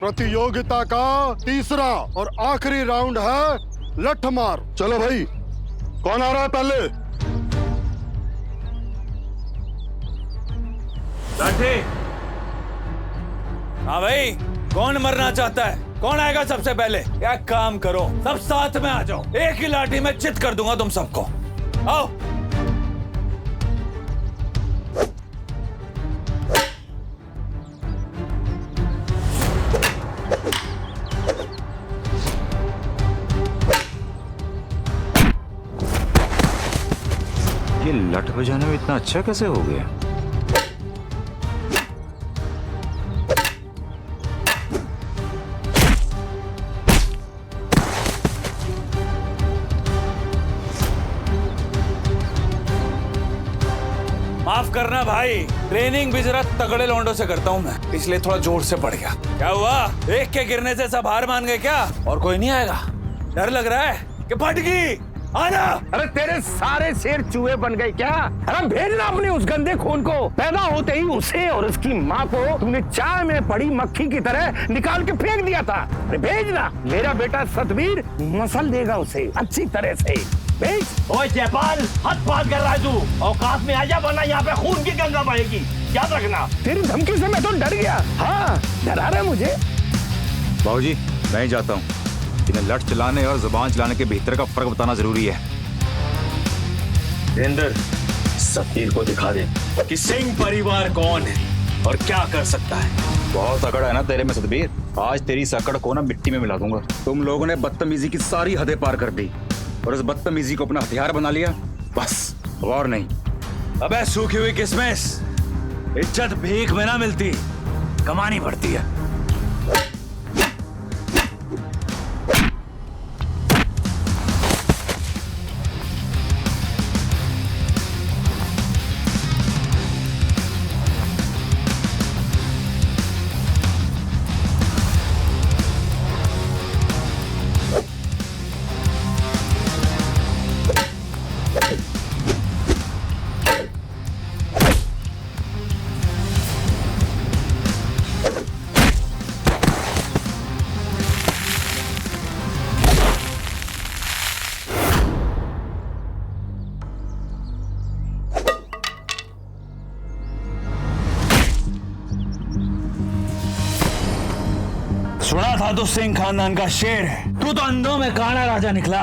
प्रतियोगिता का तीसरा और आखिरी राउंड है लठमार। चलो भाई, कौन आ रहा है पहले? लाठी। हाँ भाई, कौन मरना चाहता है? कौन आएगा सबसे पहले? क्या काम करो, सब साथ में आ जाओ, एक ही लाठी में चित कर दूंगा तुम सबको। आओ। ये लठ बजाने में इतना अच्छा कैसे हो गया? माफ करना भाई, ट्रेनिंग भी जरा तगड़े लौंडों से करता हूँ मैं, इसलिए थोड़ा जोर से पड़ गया। क्या हुआ? एक के गिरने से सब हार मान गए क्या? और कोई नहीं आएगा? डर लग रहा है कि फट गई? आना। अरे तेरे सारे शेर चूहे बन गए क्या? अरे भेजना अपने उस गंदे खून को। पैदा होते ही उसे और उसकी माँ को तुमने चाय में पड़ी मक्खी की तरह निकाल के फेंक दिया था। अरे भेजना, मेरा बेटा सतवीर मसल देगा उसे अच्छी तरह से। भेज। ओए जयपाल, हद बात कर रहा है तू। औकात में आजा, वरना यहाँ पे खून की गंगा बहेगी, याद रखना। तेरी धमकी से मैं तो डर गया। हाँ, डरा रहा है मुझे। बाबूजी, मैं ही जाता हूँ। इन्हें लठ चलाने और जुबान चलाने के भीतर का फर्क बताना जरूरी है। देवेंद्र, सतवीर को दिखा दे कि सिंह परिवार कौन है और क्या कर सकता है। बहुत अकड़ है ना तेरे में सतबीर। आज तेरी सकड़ को ना मिट्टी में मिला दूंगा। तुम लोगों ने बदतमीजी की सारी हदें पार कर दी और उस बदतमीजी को अपना हथियार बना लिया, बस और नहीं। अबे सूखी हुई किसमिस, इज्जत भीख में ना मिलती, कमानी पड़ती है। सुना था तो सिंह खानदान का शेर है, तू तो अंधों में काना राजा निकला।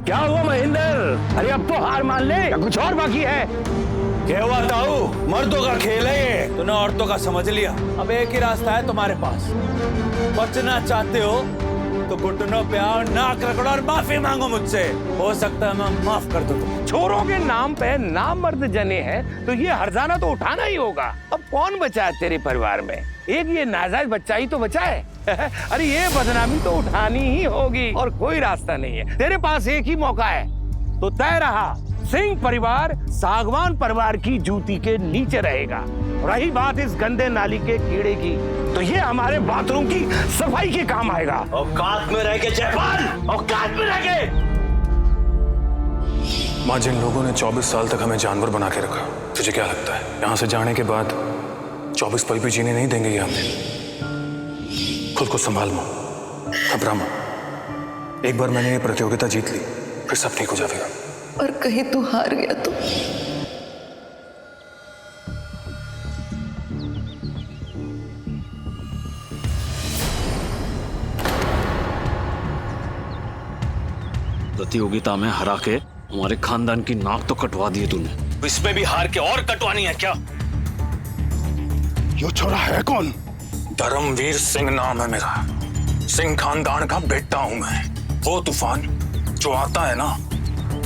क्या हुआ महेंद्र? अरे अब तो हार मान ले या कुछ और बाकी है? क्या हुआ ताऊ? मर्दों का खेल है ये, तूने औरतों का समझ लिया। अब एक ही रास्ता है तुम्हारे पास, बचना चाहते हो तो घुटनों पे आओ, नाक रगड़ो और माफी मांगो मुझसे। हो सकता है मैं माफ कर दूं तुम्हें। छोरों के नाम पे नामर्द जने हैं तो ये हर्जाना तो उठाना ही होगा। अब कौन बचा है तेरे परिवार में? एक ये नाजायज बच्चा ही तो बचा है। अरे ये बदनामी तो उठानी ही होगी और कोई रास्ता नहीं है। तेरे पास एक ही मौका है, तो तय रहा, सिंह परिवार सागवान परिवार की जूती के नीचे रहेगा। रही बात इस गंदे नाली के कीड़े की, तो ये हमारे बाथरूम की सफाई के काम आएगा। औकात में रह के जयपाल, औकात में रह के। माँ, जिन लोगों ने 24 साल तक हमें जानवर बना के रखा, तुझे क्या लगता है यहाँ से जाने के बाद 24 पल भी जीने नहीं देंगे ये हमें? खुद को संभाल माँ, घबरा माँ। एक बार मैंने ये प्रतियोगिता जीत ली, फिर सब ठीक हो जाएगा। और कहीं तू हार गया तो? प्रतियोगिता में हरा के हमारे खानदान की नाक तो कटवा दी तूने, इसमें भी हार के और कटवानी है क्या? ये छोरा है कौन? धर्मवीर सिंह नाम है मेरा। सिंह खानदान का बेटा हूं मैं। वो तूफान जो आता है ना,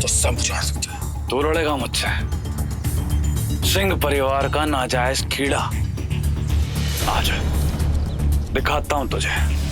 तो सब बुझा सकता है। तो लड़ेगा मुझसे? सिंह परिवार का नाजायज कीड़ा। आज दिखाता हूं तुझे।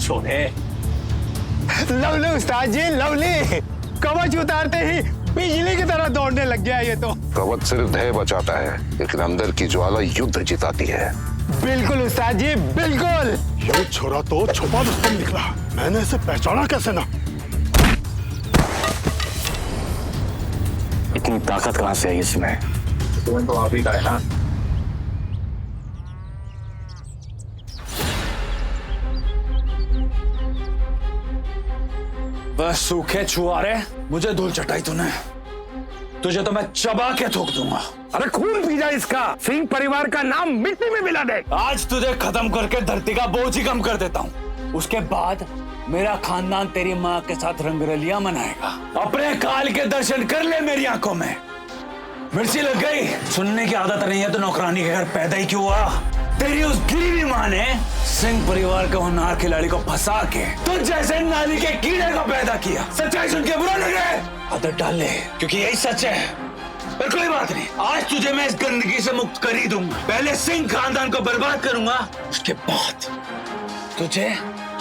छोड़े। लवली उस्ताद जी, लवली। कवच उतारते ही बिजली की तरह दौड़ने लग गया ये तो। कवच सिर्फ ध्येय बचाता है, लेकिन अंदर की ज्वाला युद्ध जिताती है। बिल्कुल उस्ताद जी, बिल्कुल। ये छोरा तो छुपा रुस्तम निकला, मैंने इसे पहचाना कैसे ना? इतनी ताकत कहां से आई इसमें? तो आप ही का है ना। बस सूखे छुआरे, मुझे धूल चटाई तूने, तुझे तो मैं चबा के थूक दूंगा। अरे खून पी जा इसका, सिंह परिवार का नाम मिट्टी में मिला दे। आज तुझे खत्म करके धरती का बोझ ही कम कर देता हूँ, उसके बाद मेरा खानदान तेरी माँ के साथ रंगरलियां मनाएगा। अपने काल के दर्शन कर ले मेरी आंखों में। मिर्ची लग गई, सुनने की आदत नहीं है तो नौकरानी के घर पैदा ही क्यों हुआ? तेरी उस गिरी माँ ने सिंह परिवार के होनहार खिलाड़ी को फंसा के तुझ जैसे नाली के कीड़े को पैदा किया। सच्चाई सुन के बुरा लगे, आदत डाल ले, क्योंकि यही सच है। पर कोई बात नहीं, आज तुझे मैं इस गंदगी से मुक्त कर ही दूंगा। पहले सिंह खानदान को बर्बाद करूंगा, उसके बाद तुझे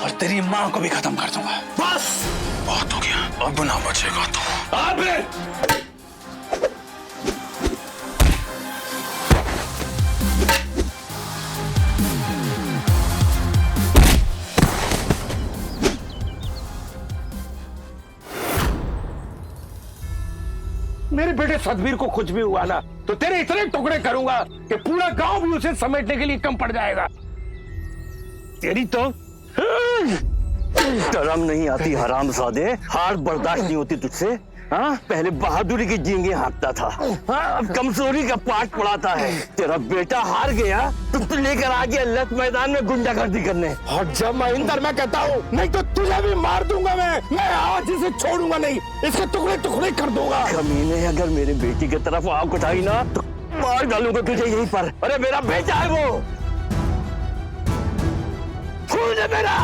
और तेरी माँ को भी खत्म कर दूंगा। बस बहुत हो गया, अब ना बचेगा तो। आप मेरे बेटे सतबीर को कुछ भी हुआ ना तो तेरे इतने टुकड़े करूंगा कि पूरा गांव भी उसे समेटने के लिए कम पड़ जाएगा। तेरी तो शर्म नहीं आती हरामजादे, हार बर्दाश्त नहीं होती तुझसे। हाँ, पहले बहादुरी की जींगे हाँकता था, हाँ, अब कमजोरी का पाठ पढ़ाता है। तेरा बेटा हार गया तो लेकर आ गया लत मैदान में गुंडागर्दी करने। और जब महेंद्र मैं कहता हूँ नहीं तो तुझे भी मार दूंगा मैं आज इसे छोड़ूंगा नहीं, इसके टुकड़े टुकड़े कर दूंगा। कमीने, अगर मेरे बेटी की तरफ आंख उठाई ना तो मार डालूंगा तुझे यहीं पर। अरे मेरा बेटा है वो, खून है मेरा।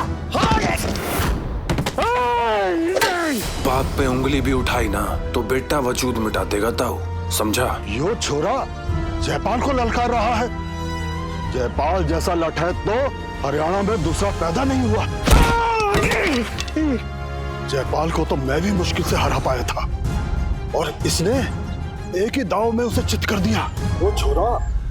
बाप पे उंगली भी उठाई ना तो बेटा वजूद मिटा देगा ताऊ, समझा? यो छोरा जयपाल को ललकार रहा है। जयपाल जैसा लठैत तो हरियाणा में दूसरा पैदा नहीं हुआ। जयपाल को तो मैं भी मुश्किल से हरा पाया था, और इसने एक ही दांव में उसे चित कर दिया। वो छोरा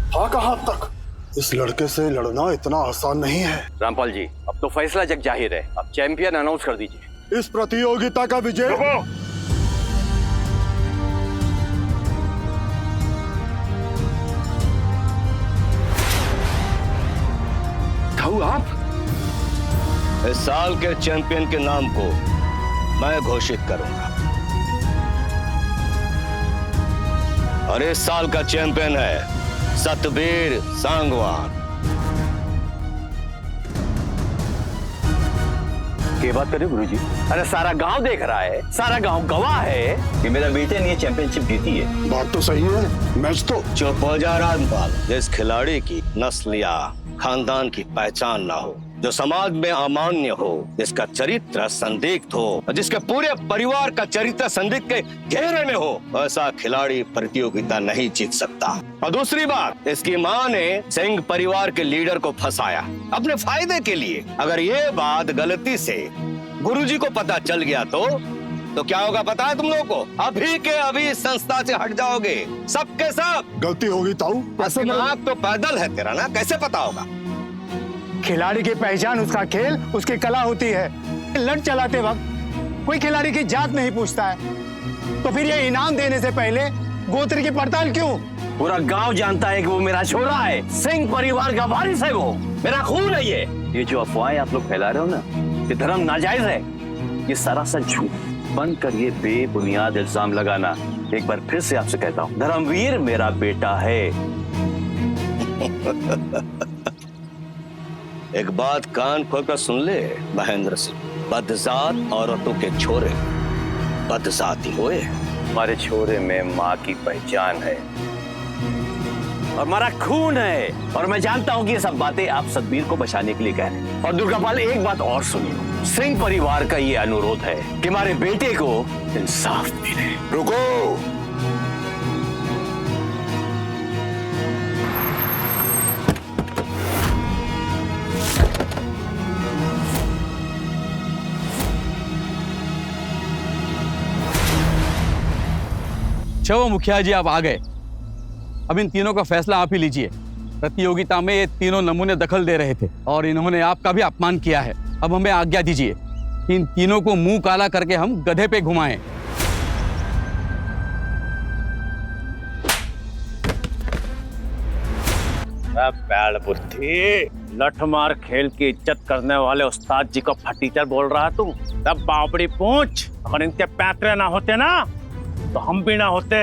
था कहां तक? इस लड़के से लड़ना इतना आसान नहीं है। रामपाल जी, अब तो फैसला जग जाहिर है, अब चैंपियन अनाउंस कर दीजिए। इस प्रतियोगिता का विजय आप इस साल के चैंपियन के नाम को मैं घोषित करूंगा, और इस साल का चैंपियन है सतबीर सांगवान। क्या बात कर रहे हो गुरुजी? अरे सारा गांव देख रहा है, सारा गांव गवाह है कि मेरा बेटे ने ये चैंपियनशिप जीती है। बात तो सही है, मैच तो। चुप हो जा रामपाल। जिस खिलाड़ी की नस्ल या खानदान की पहचान ना हो, जो समाज में अमान्य हो, जिसका चरित्र संदिग्ध हो, और जिसके पूरे परिवार का चरित्र संदिग्ध के घेरे में हो, ऐसा खिलाड़ी प्रतियोगिता नहीं जीत सकता। और दूसरी बात, इसकी माँ ने सिंह परिवार के लीडर को फंसाया अपने फायदे के लिए। अगर ये बात गलती से गुरुजी को पता चल गया तो क्या होगा पता है तुम लोगों को? अभी के अभी संस्था से हट जाओगे, सबके सब। गलती होगी ताऊ। दिमाग तो पैदल है तेरा ना, कैसे पता होगा? खिलाड़ी की पहचान उसका खेल, उसकी कला होती है। लड़ चलाते वक्त कोई खिलाड़ी की जात नहीं पूछता है, तो फिर ये इनाम देने से पहले गोत्र की पड़ताल क्यों? पूरा गांव जानता है कि वो मेरा छोरा है, सिंह परिवार का वारिस है, वो मेरा खून है। ये जो अफवाहें आप लोग फैला रहे हो ना, ये धर्म नाजायज है, ये सरासर झूठ। बंद कर ये बेबुनियाद इल्जाम लगाना। एक बार फिर से आपसे कहता हूँ, धर्मवीर मेरा बेटा है। एक बात कान खोलकर सुन ले महेंद्र सिंह, बदजात औरतों के छोरे बदजाती होए। हमारे छोरे में माँ की पहचान है और हमारा खून है, और मैं जानता हूँ कि ये सब बातें आप सतबीर को बचाने के लिए कह रहे हैं। और दुर्गापाल, एक बात और सुनिए, सिंह परिवार का ये अनुरोध है कि हमारे बेटे को इंसाफ मिले। रुको, चलो मुखिया जी, आप आ गए। अब इन तीनों का फैसला आप ही लीजिए। प्रतियोगिता में ये तीनों नमूने दखल दे रहे थे और इन्होंने आपका भी अपमान किया है। अब हमें आज्ञा दीजिए कि इन तीनों को मुंह काला करके हम गधे पे घुमाएं। बैल बुद्धि, लठमार खेल की इज्जत करने वाले उस्ताद जी को फटीचर बोल रहा तू? तब बाबड़ी पूछ, अगर इनके पैतरे ना होते ना तो हम भी ना होते।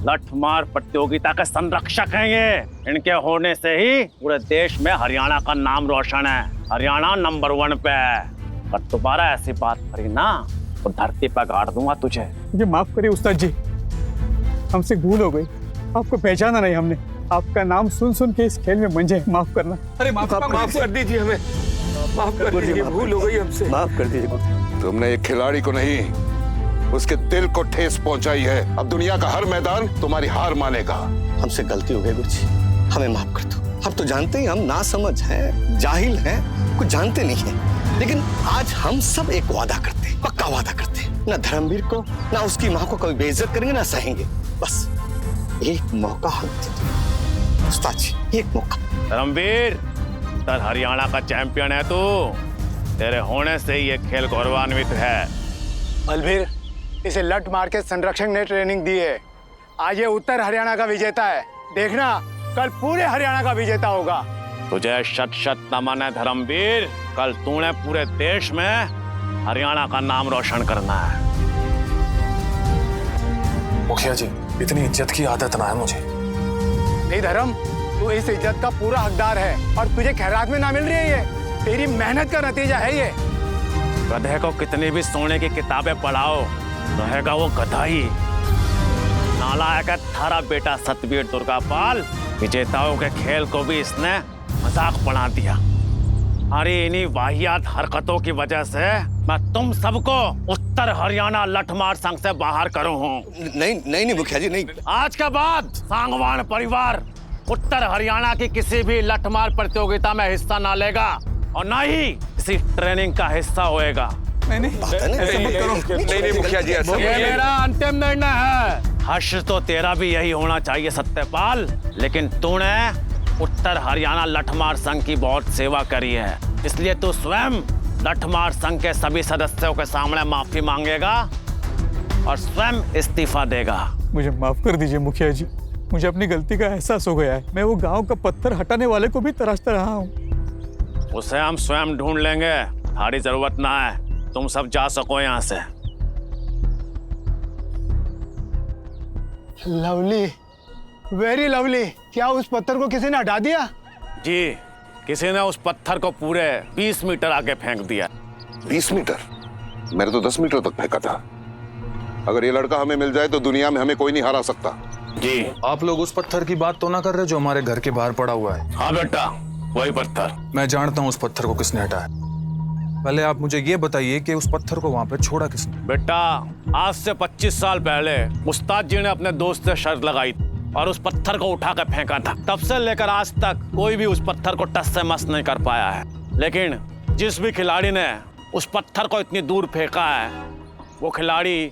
लठमार प्रतियोगिता के संरक्षक हैं ये। इनके होने से ही पूरे देश में हरियाणा का नाम रोशन है। हरियाणा नंबर 1 पे है। और दोबारा ऐसी बात करी ना तो धरती पर गाड़ दूंगा तुझे। मुझे माफ करिए उस्ताद जी, हमसे भूल हो गई। आपको पहचाना नहीं हमने। आपका नाम सुन सुन के इस खेल में मंझे। माफ करना। अरे माफ कर दीजिए हमें, माफ कर दीजिए, भूल हो गई हमसे, माफ कर दीजिए। तुमने एक खिलाड़ी को नहीं, उसके दिल को ठेस पहुंचाई है। अब दुनिया का हर मैदान तुम्हारी हार मानेगा। हमसे गलती हो गई गुरुजी, हमें माफ कर दो। अब तो जानते ही हम ना समझ हैं, जाहिल हैं, कुछ जानते नहीं हैं। लेकिन आज हम सब एक वादा करते, पक्का वादा करते, ना धर्मवीर को ना उसकी माँ को कभी बेइज्जत करेंगे, ना सहेंगे। बस एक मौका हम देते उस्ताद जी, एक मौका। धर्मवीर, उत्तर हरियाणा का चैंपियन है तू। तेरे होने से ही ये खेल गौरवान्वित है। बलबीर, इसे लठ मार के संरक्षक ने ट्रेनिंग दी है। आज ये उत्तर हरियाणा का विजेता है। देखना कल पूरे हरियाणा का विजेता होगा। तुझे शत शत नमन है धर्मवीर। कल तूने पूरे देश में हरियाणा का नाम रोशन करना है। मुखिया जी, इतनी इज्जत की आदत ना है मुझे। नहीं धर्म, तू इस इज्जत का पूरा हकदार है और तुझे खैरात में ना मिल रही है ये। तेरी मेहनत का नतीजा है ये। गधे को कितनी भी सोने की किताबें पढ़ाओ, रहेगा वो गधा ही। नालायक है थारा बेटा सतवीर दुर्गापाल। विजेताओं के खेल को भी इसने मजाक बना दिया। अरे इन्हीं वाहियात हरकतों की वजह से मैं तुम सबको उत्तर हरियाणा लठमार संघ से बाहर करूं हूं। नहीं मुखिया जी, नहीं। आज के बाद सांगवान परिवार उत्तर हरियाणा की किसी भी लठमार प्रतियोगिता में हिस्सा ना लेगा और ना ही किसी ट्रेनिंग का हिस्सा होएगा। नहीं मुखिया जी, ऐसा ये मेरा अंतिम निर्णय है। हर्ष तो तेरा भी यही होना चाहिए सत्यपाल, लेकिन तूने उत्तर हरियाणा लठमार संघ की बहुत सेवा करी है, इसलिए तू स्वयं लठमार संघ के सभी सदस्यों के सामने माफी मांगेगा और स्वयं इस्तीफा देगा। मुझे माफ कर दीजिए मुखिया जी, मुझे अपनी गलती का एहसास हो गया है। मैं वो गांव का पत्थर हटाने वाले को भी तराशता रहा हूँ। उसे हम स्वयं ढूंढ लेंगे, हमारी जरूरत ना है। तुम सब जा सको यहाँ से। Lovely, very lovely. क्या उस पत्थर को किसी ने हटा दिया? जी, किसी ने उस पत्थर को पूरे 20 मीटर आगे फेंक दिया। 20 मीटर? मैंने तो 10 मीटर तक फेंका था। अगर ये लड़का हमें मिल जाए तो दुनिया में हमें कोई नहीं हरा सकता। जी। आप लोग उस पत्थर की बात तो ना कर रहे जो हमारे घर के बाहर पड़ा हुआ है? हाँ बेटा, वही पत्थर। मैं जानता हूँ उस पत्थर को किसने हटाया। पहले आप मुझे ये बताइए कि उस पत्थर को वहां पे छोड़ा किसने? बेटा, आज से 25 साल पहले उस्ताद जी ने अपने दोस्त से शर्त लगाई और उस पत्थर को उठा कर फेंका था। तब से लेकर आज तक कोई भी उस पत्थर को टस से मस नहीं कर पाया है। लेकिन जिस भी खिलाड़ी ने उस पत्थर को इतनी दूर फेंका है, वो खिलाड़ी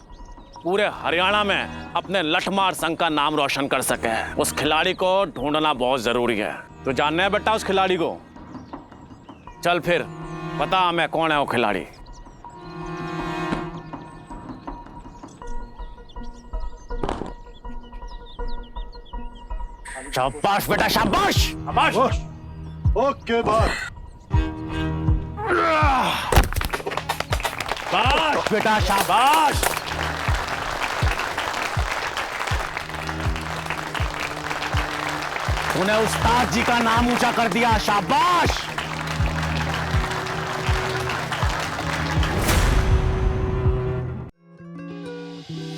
पूरे हरियाणा में अपने लठमार संघ का नाम रोशन कर सके है। उस खिलाड़ी को ढूंढना बहुत जरूरी है। तो जानना है बेटा उस खिलाड़ी को? चल फिर पता हमें कौन है वो खिलाड़ी। शाबाश बेटा, शाबाश शाबाश। ओके बात। शाबाश बेटा, शाबाश। तूने उस्ताद जी का नाम ऊंचा कर दिया, शाबाश।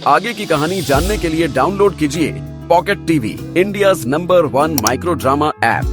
आगे की कहानी जानने के लिए डाउनलोड कीजिए pocket TV, India's number 1 micro drama app.